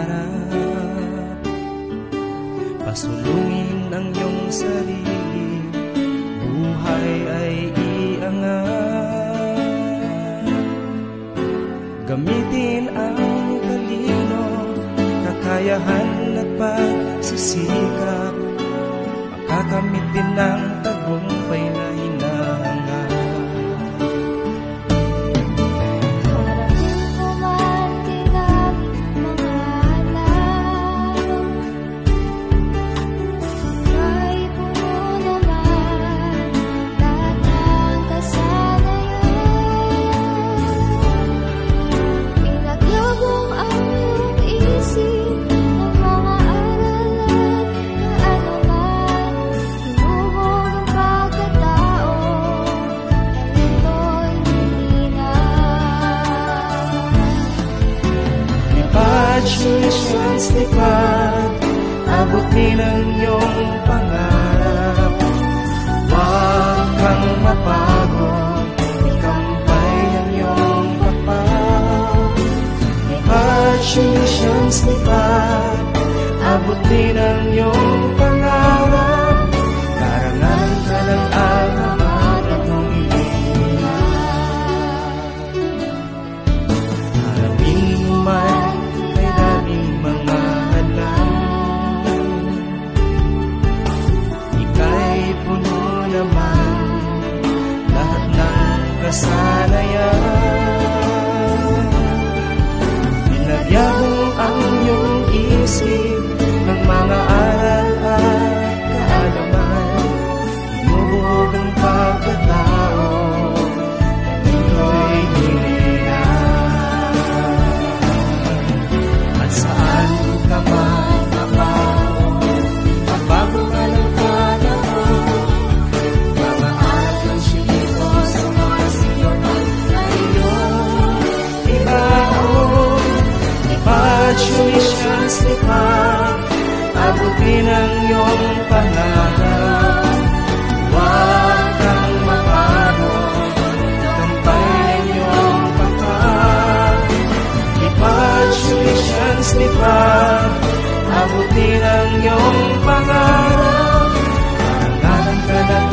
pangarap. Pasulungin ang iyong sarili, buhay ay iangat. Gamitin ang talino, kakayahan at pagsisikap, makakamit din ng tagumpay na hinahangad. Congratulations, lipad, abutin ang iyong pangarap. Huwag kang mapagod, ikampay ang iyong kapal. Congratulations, lipad, abutin ang iyong pangarap. Karangan ka ng alaman at mong iiyak. Harapin mo man kasanayan. Binagyan mo ang iyong isip ng mga aral at kaalaman. Inuhog ang pagkatao, ito'y hinihingan. At saan ka man mabago, mabago ka ng panahon. Mga aral siyento sa mga sinyonan na iyong ibaon. Congratulations, lipad, abutin ang iyong pangarap. Huwag kang mapagod, tampay ang iyong pagkat. Congratulations, lipad, abutin ang iyong pangarap. Karangalan ka ng